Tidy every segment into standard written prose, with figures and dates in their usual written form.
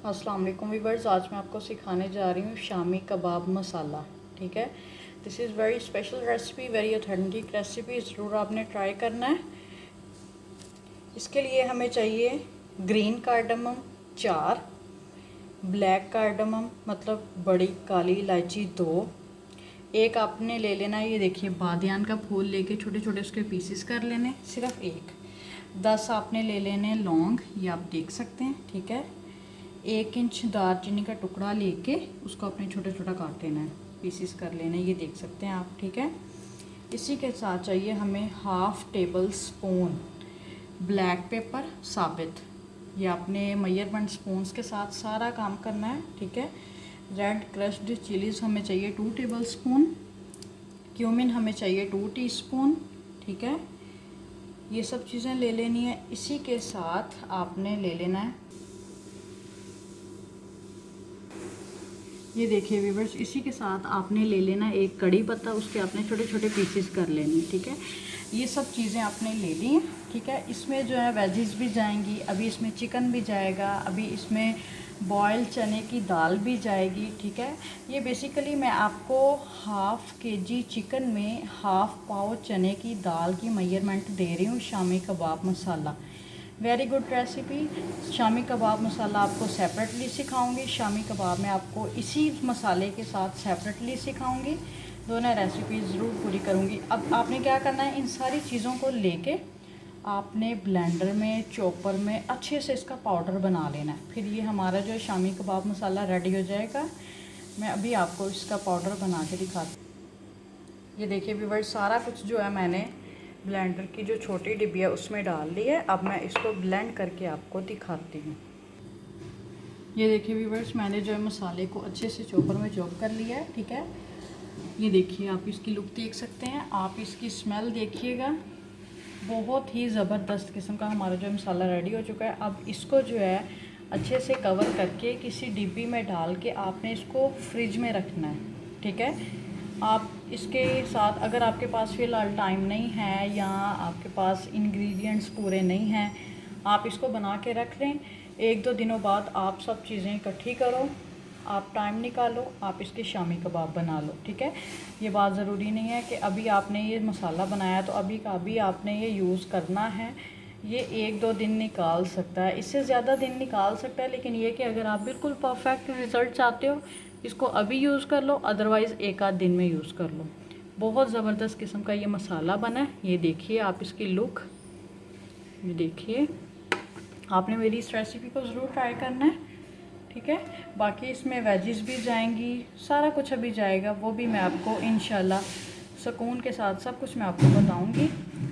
अस्सलाम वालेकुम व्यूअर्स, आज मैं आपको सिखाने जा रही हूँ शामी कबाब मसाला। ठीक है, this is very special recipe, very authentic recipe, ज़रूर आपने ट्राई करना है। इसके लिए हमें चाहिए ग्रीन कार्डमम 4, ब्लैक कार्डमम मतलब बड़ी काली इलायची 2, एक आपने ले लेना है, ये देखिए बादियान का फूल लेके छोटे छोटे उसके पीसेस कर लेने, सिर्फ एक। 10 आपने ले लेने लौंग, ये आप देख सकते हैं। ठीक है, 1 इंच दालचीनी का टुकड़ा लेके उसको अपने छोटा छोटा काट लेना है, पीसेस कर लेना है, ये देख सकते हैं आप। ठीक है, इसी के साथ चाहिए हमें 1/2 टेबल स्पून ब्लैक पेपर साबित, ये आपने मेजरमेंट स्पून्स के साथ सारा काम करना है। ठीक है, रेड क्रश्ड चिलीज़ हमें चाहिए 2 टेबल स्पून, क्यूमिन हमें चाहिए 2 टीस्पून। ठीक है, ये सब चीज़ें ले लेनी है। इसी के साथ आपने ले लेना है, ये देखिए व्यूअर्स, इसी के साथ आपने ले लेना है एक कड़ी पत्ता, उसके आपने छोटे छोटे पीसेस कर लेने। ठीक है, ये सब चीज़ें आपने ले ली हैं। ठीक है, इसमें जो है वेजिस भी जाएंगी, अभी इसमें चिकन भी जाएगा, अभी इसमें बॉयल चने की दाल भी जाएगी। ठीक है, ये बेसिकली मैं आपको 1/2 kg चिकन में 1/2 पाव चने की दाल की मेजरमेंट दे रही हूँ। शामी कबाब मसाला very good recipe. Shami kebab मसाला आपको सेपरेटली सिखाऊंगी, शामी कबाब में आपको इसी मसाले के साथ सेपरेटली सिखाऊंगी। दोनों रेसिपी ज़रूर पूरी करूंगी। अब आपने क्या करना है, इन सारी चीज़ों को लेके आपने ब्लेंडर में, चॉपर में अच्छे से इसका पाउडर बना लेना है। फिर ये हमारा जो है शामी कबाब मसाला रेडी हो जाएगा। मैं अभी आपको इसका पाउडर बना के दिखाती हूँ। ये देखिए व्यूअर्स, सारा कुछ जो है मैंने ब्लेंडर की जो छोटी डिब्बी है उसमें डाल दी है। अब मैं इसको ब्लेंड करके आपको दिखाती हूँ। ये देखिए व्यूअर्स, मैंने जो है मसाले को अच्छे से चॉपर में चॉप कर लिया है। ठीक है, ये देखिए आप इसकी लुक देख सकते हैं, आप इसकी स्मेल देखिएगा, बहुत ही ज़बरदस्त किस्म का हमारा जो मसाला रेडी हो चुका है। अब इसको जो है अच्छे से कवर करके किसी डिब्बी में डाल के आपने इसको फ्रिज में रखना है। ठीक है, आप इसके साथ अगर आपके पास फ़िलहाल टाइम नहीं है या आपके पास इंग्रेडिएंट्स पूरे नहीं हैं, आप इसको बना के रख लें। 1-2 दिनों बाद आप सब चीज़ें इकट्ठी करो, आप टाइम निकालो, आप इसके शामी कबाब बना लो। ठीक है, ये बात ज़रूरी नहीं है कि अभी आपने ये मसाला बनाया तो अभी का अभी आपने ये यूज़ करना है। ये 1-2 दिन निकाल सकता है, इससे ज़्यादा दिन निकाल सकता है, लेकिन ये कि अगर आप बिल्कुल परफेक्ट रिज़ल्ट चाहते हो, इसको अभी यूज़ कर लो, अदरवाइज़ 1-आध दिन में यूज़ कर लो। बहुत ज़बरदस्त किस्म का ये मसाला बना है। ये देखिए आप इसकी लुक, ये देखिए, आपने मेरी इस रेसिपी को ज़रूर ट्राई करना है। ठीक है, बाकी इसमें वेजिस भी जाएंगी, सारा कुछ अभी जाएगा, वो भी मैं आपको इंशाल्लाह सुकून के साथ सब कुछ मैं आपको बताऊंगी।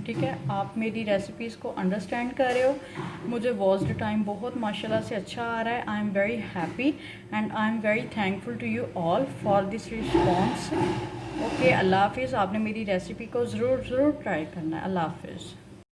ठीक है, आप मेरी रेसिपीज़ को अंडरस्टैंड कर रहे हो। मुझे वॉच टाइम बहुत माशाल्लाह से अच्छा आ रहा है। I am very happy and I am very thankful to you all for this response. Okay, Allah हाफिज़। आपने मेरी रेसिपी को ज़रूर ट्राई करना है। अल्लाह हाफिज़।